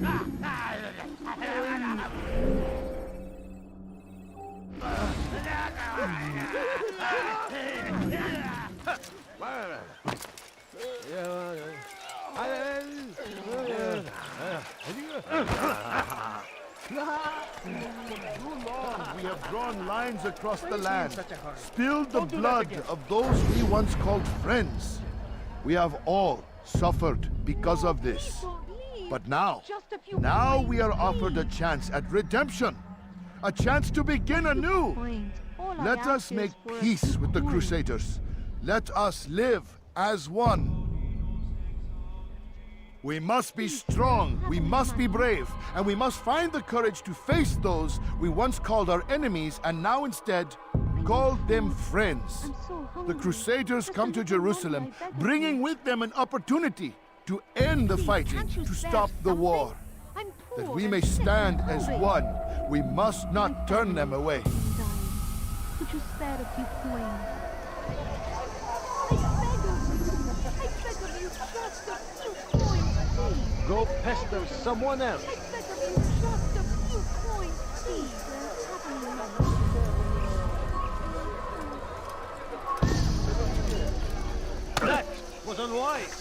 We have drawn lines across the land, spilled the blood of those we once called friends. We have all suffered because of this. But now we are offered a chance at redemption, a chance to begin anew. Let us make peace with the Crusaders. Let us live as one. We must be strong, we must be brave, and we must find the courage to face those we once called our enemies and now instead call them friends. The Crusaders come to Jerusalem, bringing with them an opportunity to end the fighting, to stop the war. That we may stand as one, we must not turn them away. Could you spare a few coins? I beg of you, just a few coins, please. Go pester someone else. I beg of you, just a few coins, please. That was unwise.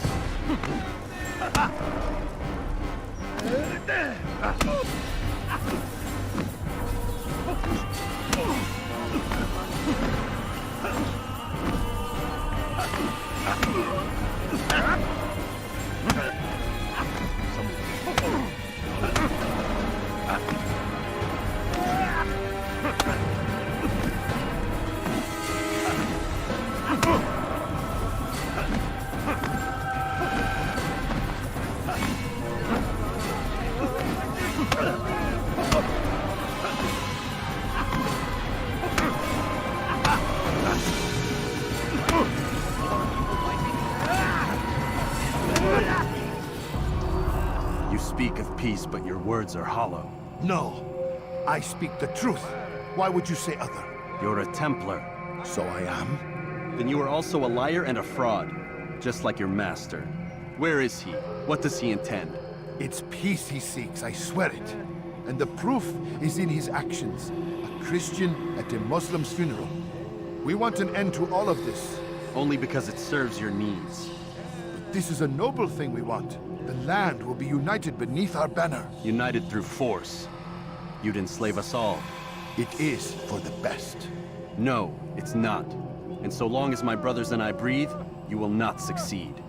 You speak of peace, but your words are hollow. No, I speak the truth. Why would you say other? You're a Templar. So I am. Then you are also a liar and a fraud, just like your master. Where is he? What does he intend? It's peace he seeks, I swear it. And the proof is in his actions. A Christian at a Muslim's funeral. We want an end to all of this. Only because it serves your needs. But this is a noble thing we want. The land will be united beneath our banner. United through force. You'd enslave us all. It is for the best. No, it's not. And so long as my brothers and I breathe, you will not succeed.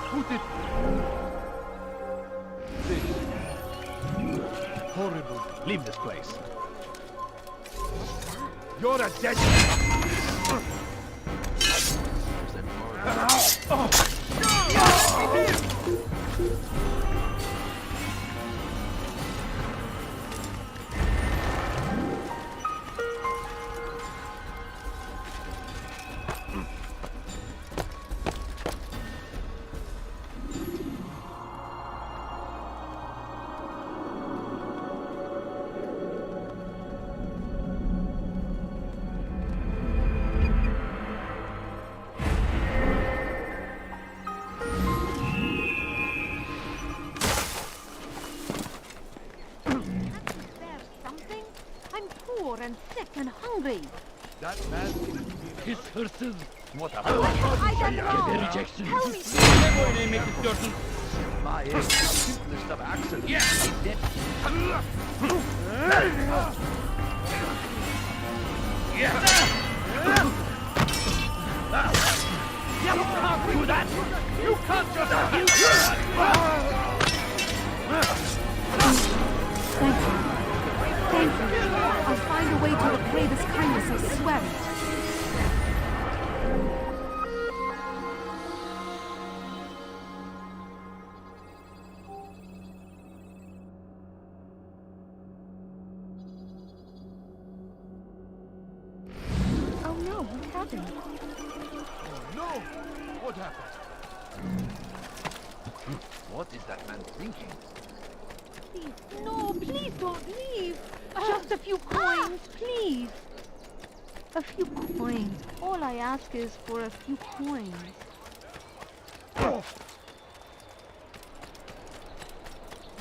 Who did this? Horrible. Leave this place. You're a dead... And sick and hungry. That man... His hırsız. What a... I don't know. Vereceksin. Tell me. Ne boyun eğmek istiyorsun? My is the simplest of accidents. Yes! You can't do that! You can't just... Thank you. Thank you. I'll find a way to repay this kindness, I swear it. Oh no, what happened? No! What happened? What is that man thinking? Please, no, please don't leave. Just a few coins, please. A few coins. All I ask is for a few coins.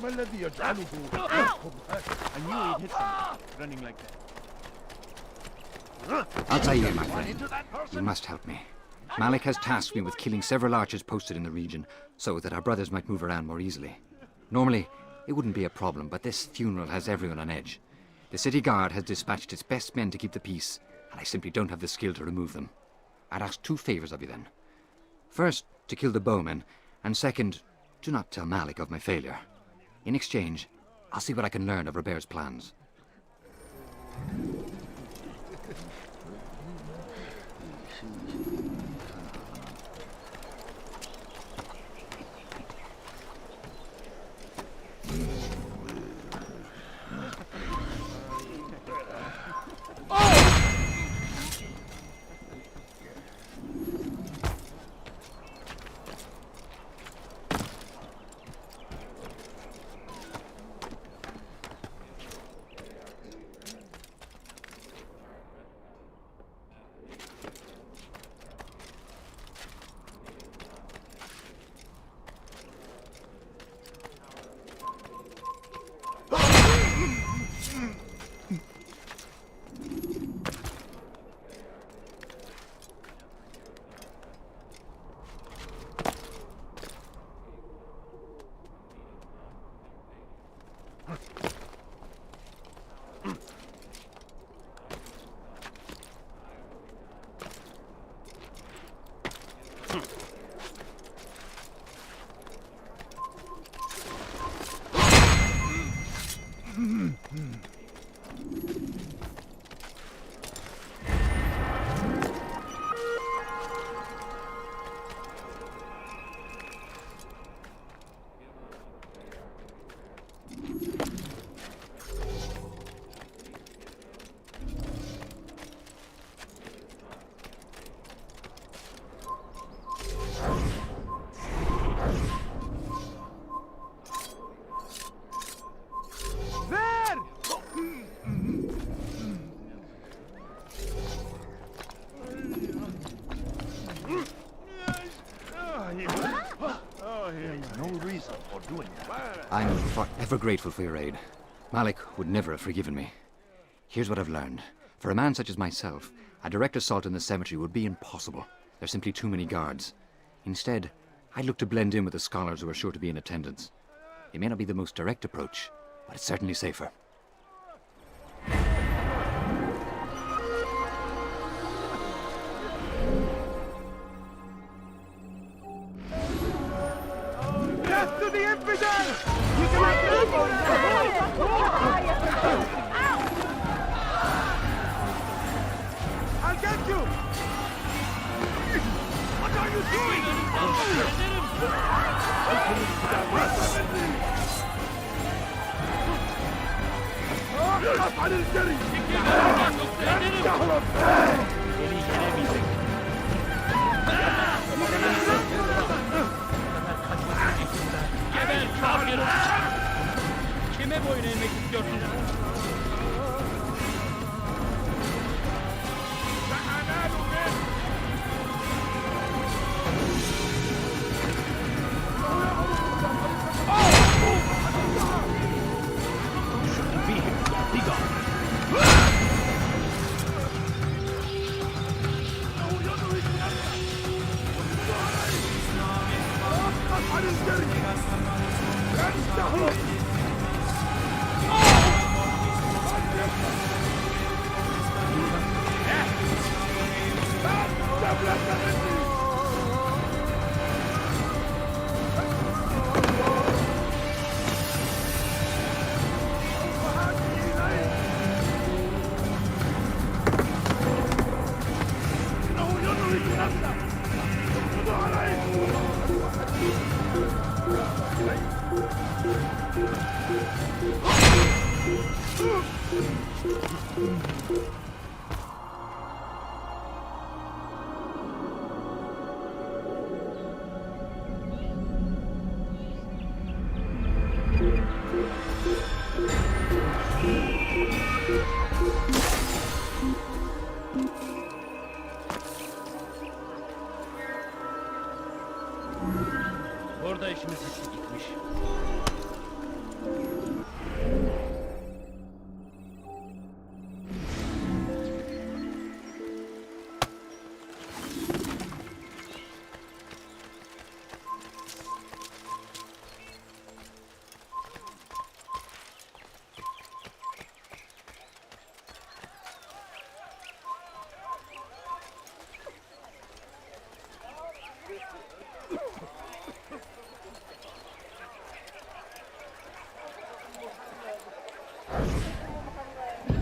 ما الذي يجعله يركض هكذا؟ I knew he'd hit something running like that. Altaïr, my friend, you must help me. Malik has tasked me with killing several archers posted in the region so that our brothers might move around more easily. Normally, it wouldn't be a problem, but this funeral has everyone on edge. The city guard has dispatched its best men to keep the peace, and I simply don't have the skill to remove them. I'd ask 2 favors of you then. First, to kill the bowmen, and second, do not tell Malik of my failure. In exchange, I'll see what I can learn of Robert's plans. I'm forever grateful for your aid. Malik would never have forgiven me. Here's what I've learned. For a man such as myself, a direct assault in the cemetery would be impossible. There's simply too many guards. Instead, I'd look to blend in with the scholars who are sure to be in attendance. It may not be the most direct approach, but it's certainly safer. Death to the infidel! I'll get you! What are you doing? Geber kafir! Kime boyun eğmek istiyorsun? Shouldn't be here. Be gone.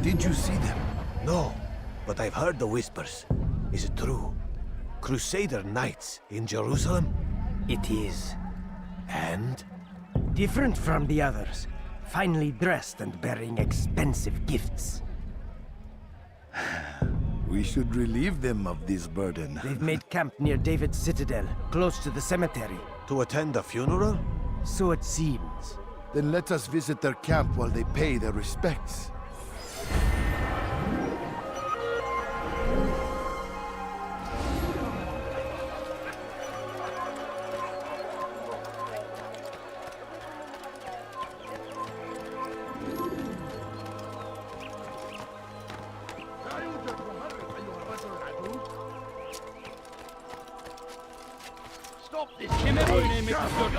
Did you see them? No, but I've heard the whispers. Is it true? Crusader Knights in Jerusalem? It is. And? Different from the others. Finely dressed and bearing expensive gifts. We should relieve them of this burden. They've made camp near David's citadel, close to the cemetery. To attend a funeral? So it seems. Then let us visit their camp while they pay their respects. Stop this! Kime boyun eğmek istiyorsun?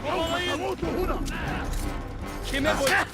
Kovalayın! Kime boyun?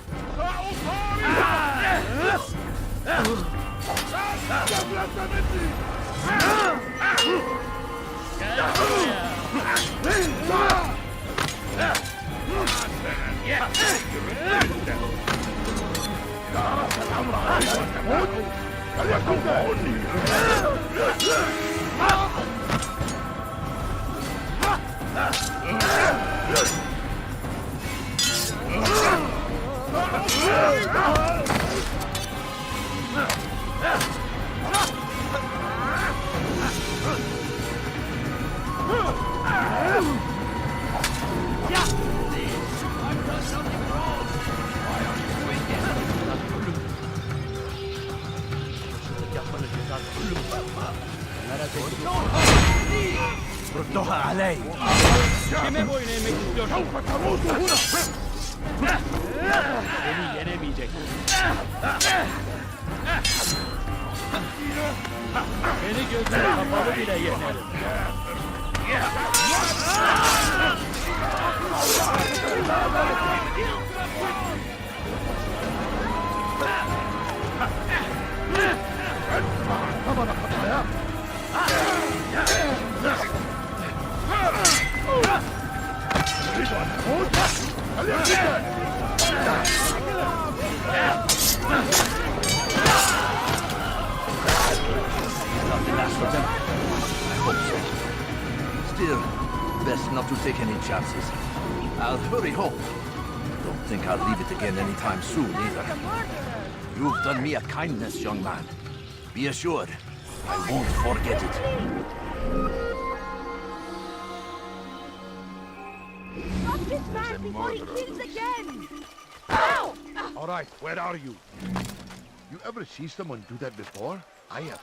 ردها علي. Kime boyun eğmek istiyorsun? Beni yenemeyeceksin. Beni gözleri kapalı bile yenerim. Still, best not to take any chances. I'll hurry home. Don't think I'll leave it again anytime soon, either. You've done me a kindness, young man. Be assured, I won't forget it. Stop this man before he kills again! Ow! All right, where are you? You ever see someone do that before? I have.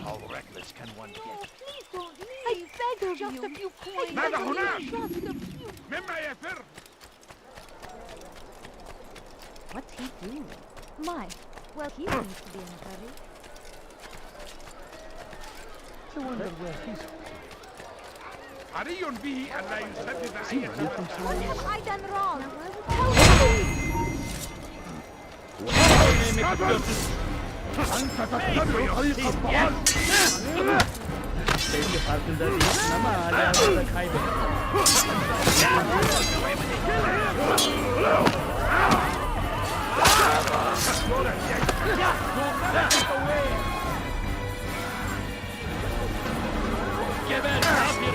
How reckless can one get? Please don't leave! I beg of you! Just a few coins! ماذا هناك؟ Just a few! مما يفر؟ What's he doing? My, well, he seems to be in a hurry. I wonder where he's حري به أن لا يسدد أي What have I done wrong? Kime boyun eğmek istiyorsun? أنت تتبع طريق الضلال. Belki farkında değilsin ama hala orada kaybettin. Geber kafir!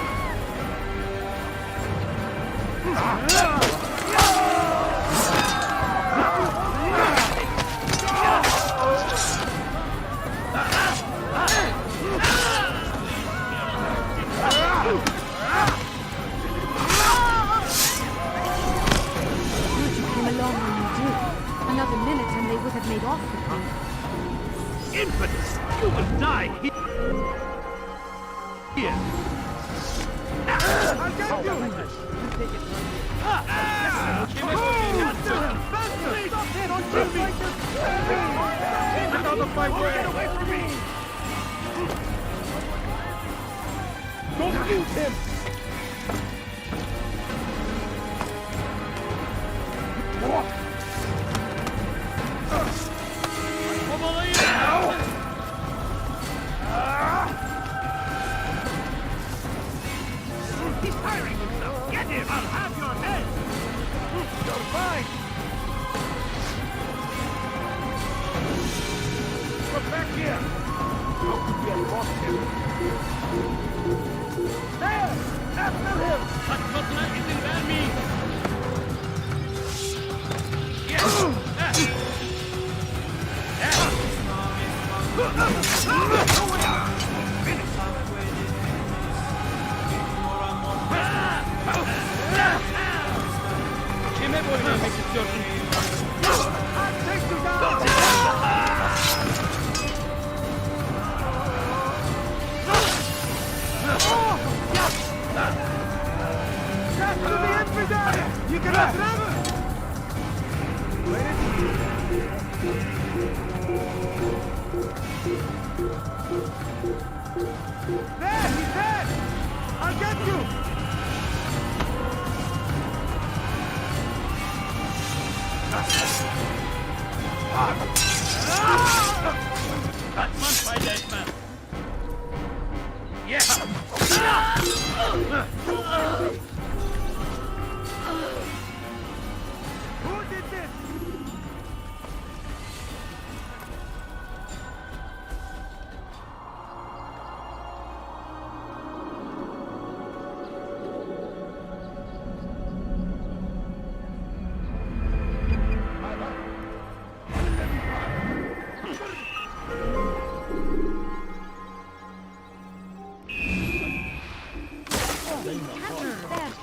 Another minute and they would have made off with me. Infants! You will die here! I'll get you! Kime boyun eğmek istiyorsun? Stop there! Don't kill me! Get out of my way! Get away from me! Don't shoot him! Kovalayın! He's firing himself! Get him! I'll have your head! You're fine! here! How could we have lost him? There! After him! That butler is in army! Kime boyun eğmek istiyorsun? Take you down! Death to the infidel! You cannot run! Where is he? There! He's dead! I'll get you! That man by Desmond! Yeah! Who did this? There's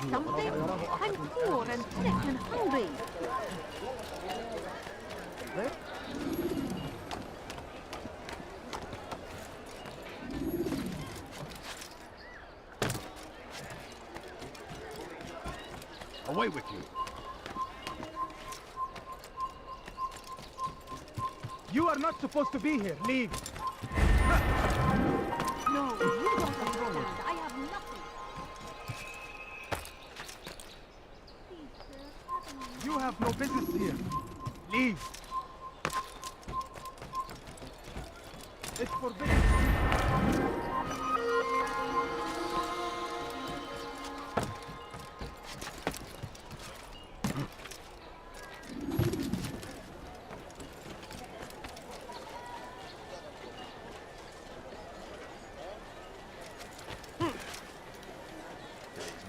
something. I'm poor and sick and hungry. Away with you. You are not supposed to be here. Leave. No, you don't understand. I have nothing. Please, sir, pardon me. You have no business here. Leave. It's forbidden.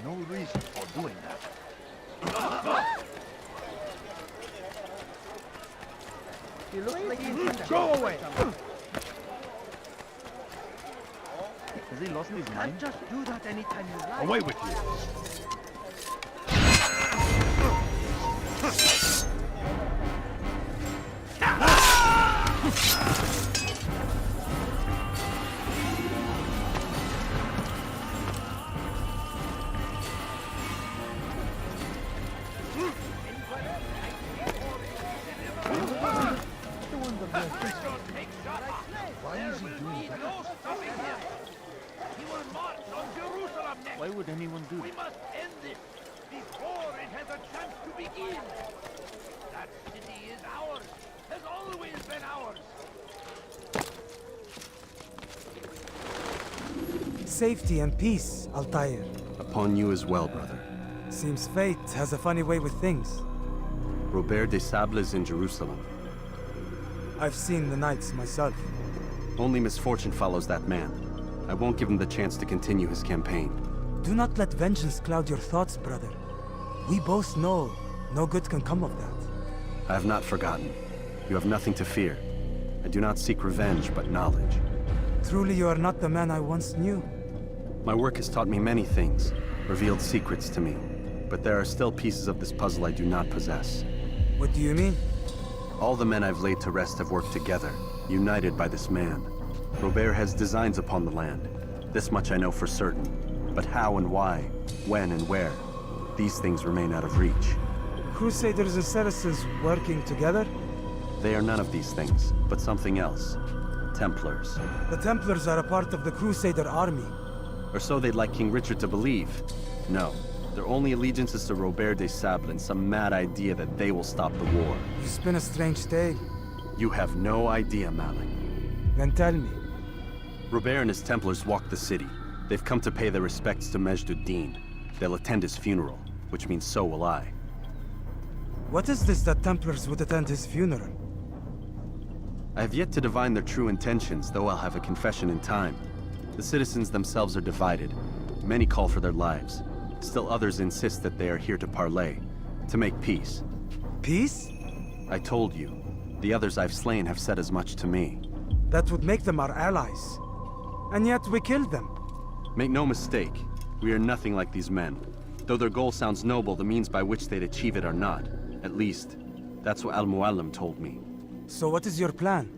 No reason for doing that. He looks like he's go away! Has he lost his mind? Just do that anytime you like. Away with you! Why would anyone do We that? must end this before it has a chance to begin. That city is ours, has always been ours. Safety and peace, Altaïr. Upon you as well, brother. Seems fate has a funny way with things. Robert de Sablé is in Jerusalem. I've seen the Knights myself. Only misfortune follows that man. I won't give him the chance to continue his campaign. Do not let vengeance cloud your thoughts, brother. We both know no good can come of that. I have not forgotten. You have nothing to fear. I do not seek revenge, but knowledge. Truly you are not the man I once knew. My work has taught me many things, revealed secrets to me. But there are still pieces of this puzzle I do not possess. What do you mean? All the men I've laid to rest have worked together, united by this man. Robert has designs upon the land. This much I know for certain. But how and why, when and where, these things remain out of reach. Crusaders and Saracens working together? They are none of these things, but something else. Templars. The Templars are a part of the Crusader army. Or so they'd like King Richard to believe. No, their only allegiance is to Robert de Sablé and some mad idea that they will stop the war. You spin a strange tale. You have no idea, Malik. Then tell me. Robert and his Templars walk the city. They've come to pay their respects to Majd-ud-Din. They'll attend his funeral, which means so will I. What is this that Templars would attend his funeral? I have yet to divine their true intentions, though I'll have a confession in time. The citizens themselves are divided. Many call for their lives. Still others insist that they are here to parley, to make peace. Peace? I told you. The others I've slain have said as much to me. That would make them our allies. And yet we killed them. Make no mistake, we are nothing like these men. Though their goal sounds noble, the means by which they'd achieve it are not. At least, that's what Mualim told me. So what is your plan?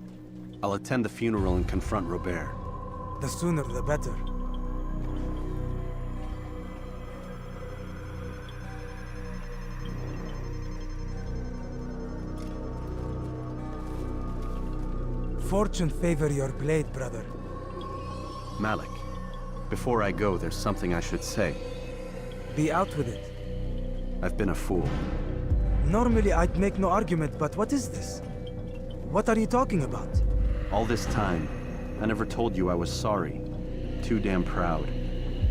I'll attend the funeral and confront Robert. The sooner the better. Fortune favor your blade, brother. Malik, before I go, there's something I should say. Be out with it. I've been a fool. Normally I'd make no argument, but what is this? What are you talking about? All this time, I never told you I was sorry. Too damn proud.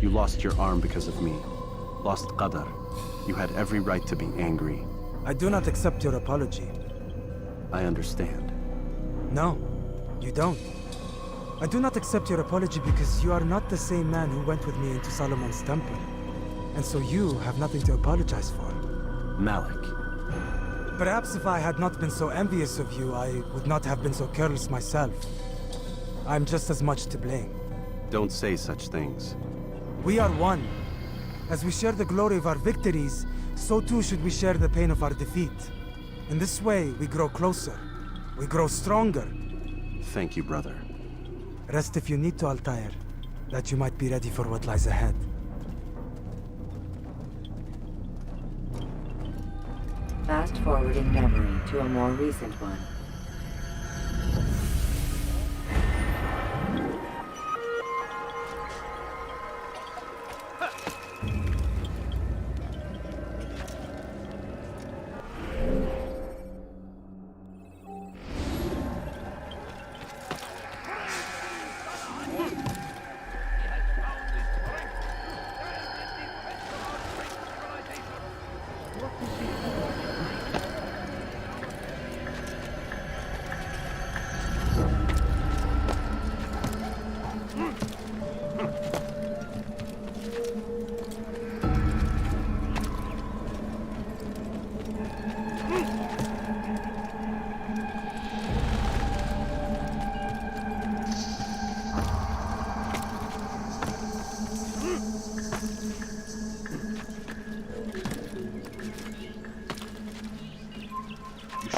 You lost your arm because of me. Lost Qadar. You had every right to be angry. I do not accept your apology. I understand. No, you don't. I do not accept your apology because you are not the same man who went with me into Solomon's temple. And so you have nothing to apologize for. Malik. Perhaps if I had not been so envious of you, I would not have been so careless myself. I'm just as much to blame. Don't say such things. We are one. As we share the glory of our victories, so too should we share the pain of our defeat. In this way, we grow closer. We grow stronger. Thank you, brother. Rest if you need to, Altaïr, that you might be ready for what lies ahead. Fast-forwarding memory to a more recent one.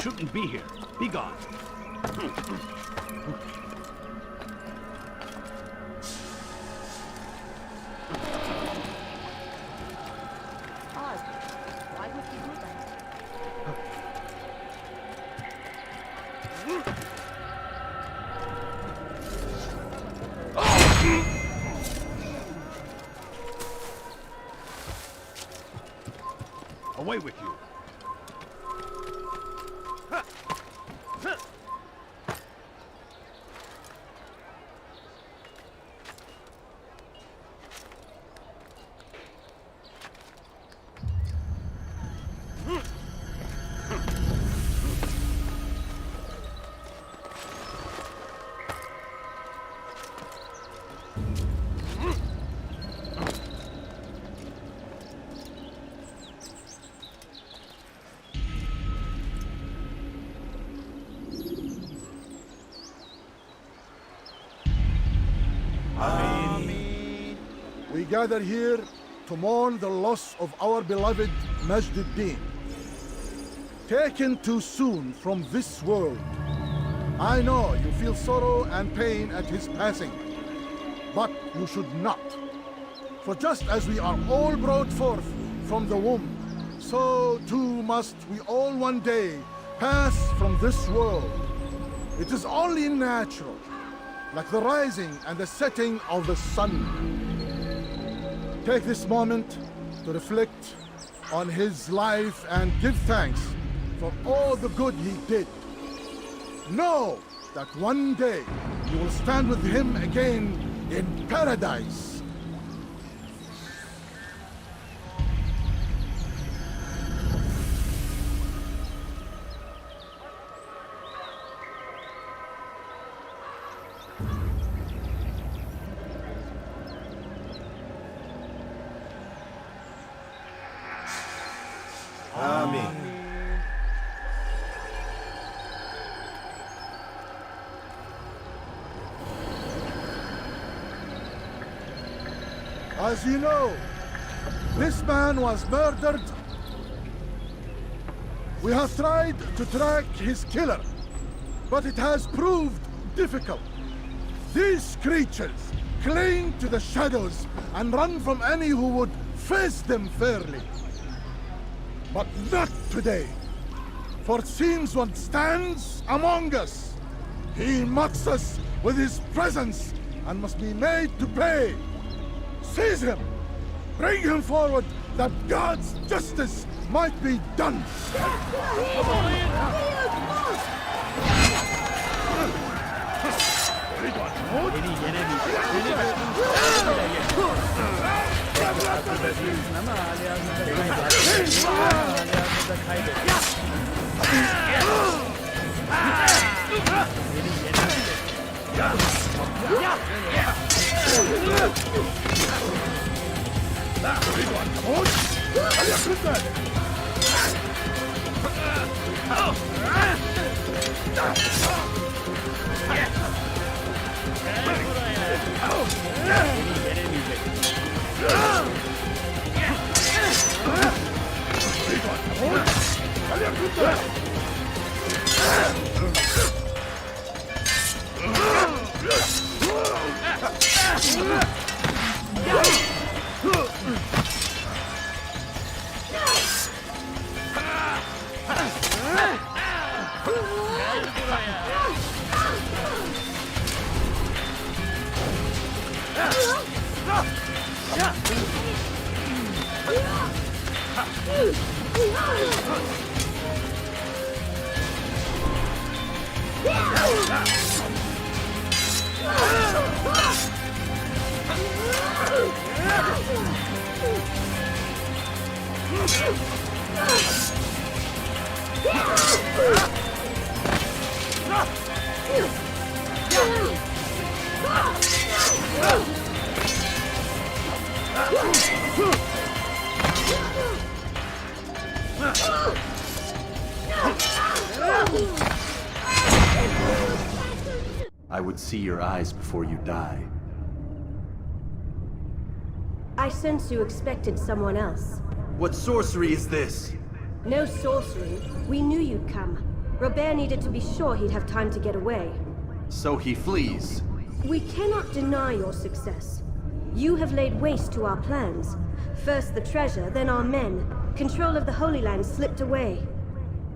Shouldn't be here. Be gone. Odd. Why would he do that? Away with you. We gather here to mourn the loss of our beloved Majd-ud-Din. Taken too soon from this world. I know you feel sorrow and pain at his passing, but you should not. For just as we are all brought forth from the womb, so too must we all one day pass from this world. It is only natural, like the rising and the setting of the sun. Take this moment to reflect on his life and give thanks for all the good he did. Know that one day you will stand with him again in paradise. As you know, this man was murdered. We have tried to track his killer, but it has proved difficult. These creatures cling to the shadows and run from any who would face them fairly. But not today. For it seems one stands among us. He mocks us with his presence and must be made to pay. Seize him! Bring him forward that God's justice might be done! I would see your eyes before you die. I sense you expected someone else. What sorcery is this? No sorcery. We knew you'd come. Robert needed to be sure he'd have time to get away. So he flees. We cannot deny your success. You have laid waste to our plans. First the treasure, then our men. Control of the Holy Land slipped away.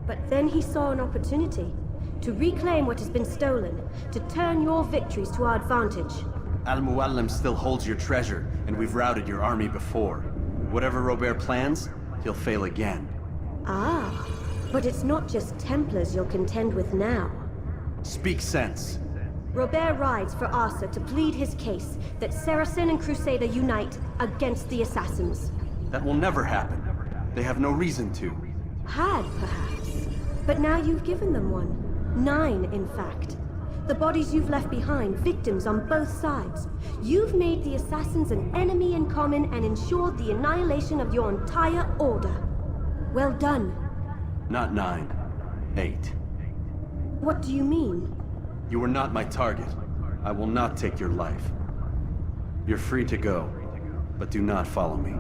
But then he saw an opportunity to reclaim what has been stolen, to turn your victories to our advantage. Al-Mualim still holds your treasure, and we've routed your army before. Whatever Robert plans, he'll fail again. Ah, but it's not just Templars you'll contend with now. Speak sense. Robert rides for Asa to plead his case that Saracen and Crusader unite against the Assassins. That will never happen. They have no reason to. Had, perhaps. But now you've given them one. 9, in fact. The bodies you've left behind, victims on both sides. You've made the Assassins an enemy in common and ensured the annihilation of your entire order. Well done. Not 9. 8. What do you mean? You were not my target. I will not take your life. You're free to go, but do not follow me.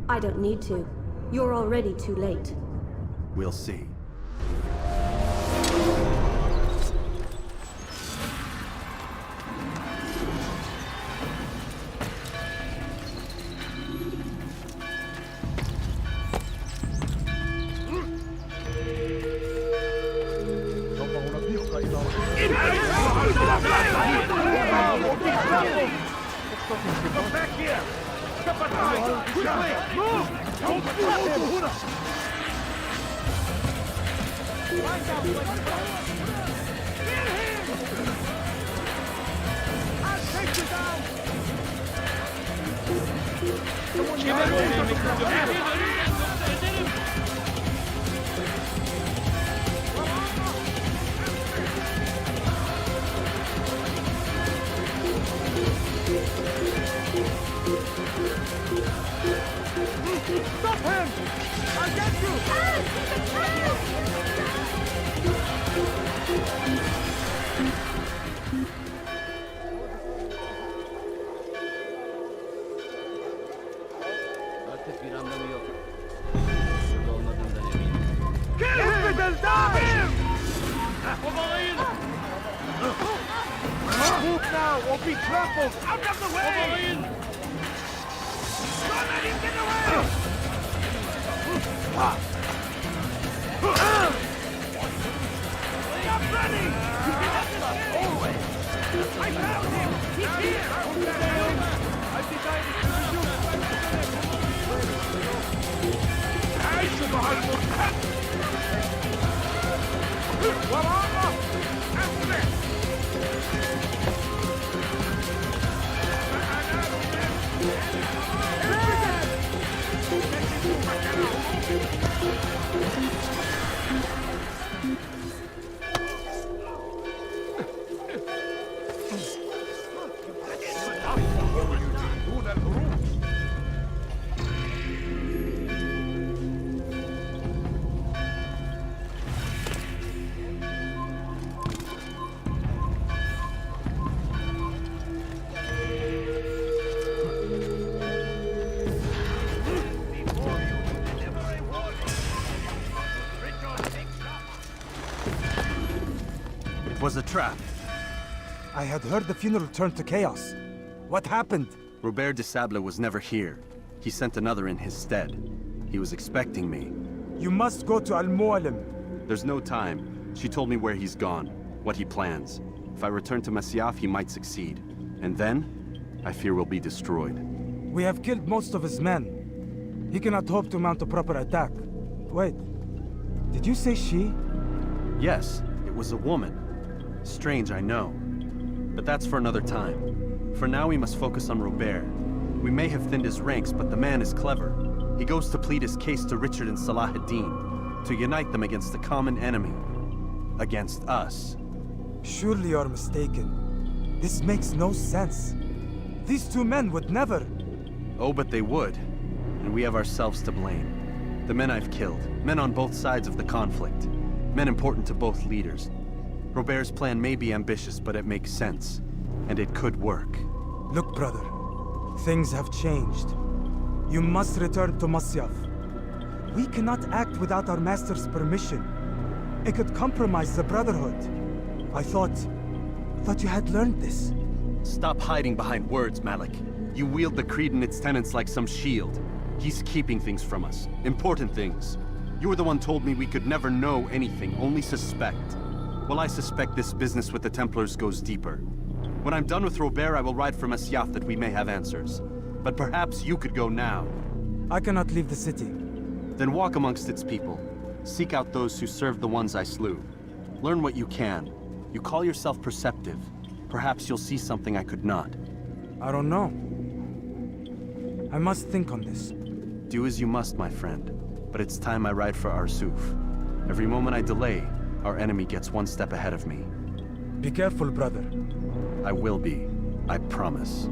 I don't need to. You're already too late. We'll see. Come back here! Step aside! Quickly! Move! Don't move! I'll take you down! Stop him! I'll get you! will die! Move now or be trampled! Out of the way! Don't let him get away! Stop running! You can have this always! I found him! He's here! I've decided to It was a trap. I had heard the funeral turned to chaos. What happened? Robert de Sablé was never here. He sent another in his stead. He was expecting me. You must go to Mualim. There's no time. She told me where he's gone, what he plans. If I return to Masyaf, he might succeed. And then, I fear we'll be destroyed. We have killed most of his men. He cannot hope to mount a proper attack. Wait, did you say she? Yes, it was a woman. Strange, I know. But that's for another time. For now, we must focus on Robert. We may have thinned his ranks, but the man is clever. He goes to plead his case to Richard and Salah ad-Din, to unite them against the common enemy. Against us. Surely you're mistaken. This makes no sense. These two men would never... Oh, but they would. And we have ourselves to blame. The men I've killed, men on both sides of the conflict. Men important to both leaders. Robert's plan may be ambitious, but it makes sense. And it could work. Look, brother. Things have changed. You must return to Masyaf. We cannot act without our master's permission. It could compromise the Brotherhood. I thought you had learned this. Stop hiding behind words, Malik. You wield the creed and its tenets like some shield. He's keeping things from us. Important things. You were the one told me we could never know anything, only suspect. Well, I suspect this business with the Templars goes deeper. When I'm done with Robert, I will ride for Masyaf that we may have answers. But perhaps you could go now. I cannot leave the city. Then walk amongst its people. Seek out those who served the ones I slew. Learn what you can. You call yourself perceptive. Perhaps you'll see something I could not. I don't know. I must think on this. Do as you must, my friend. But it's time I ride for Arsuf. Every moment I delay, our enemy gets one step ahead of me. Be careful, brother. I will be. I promise.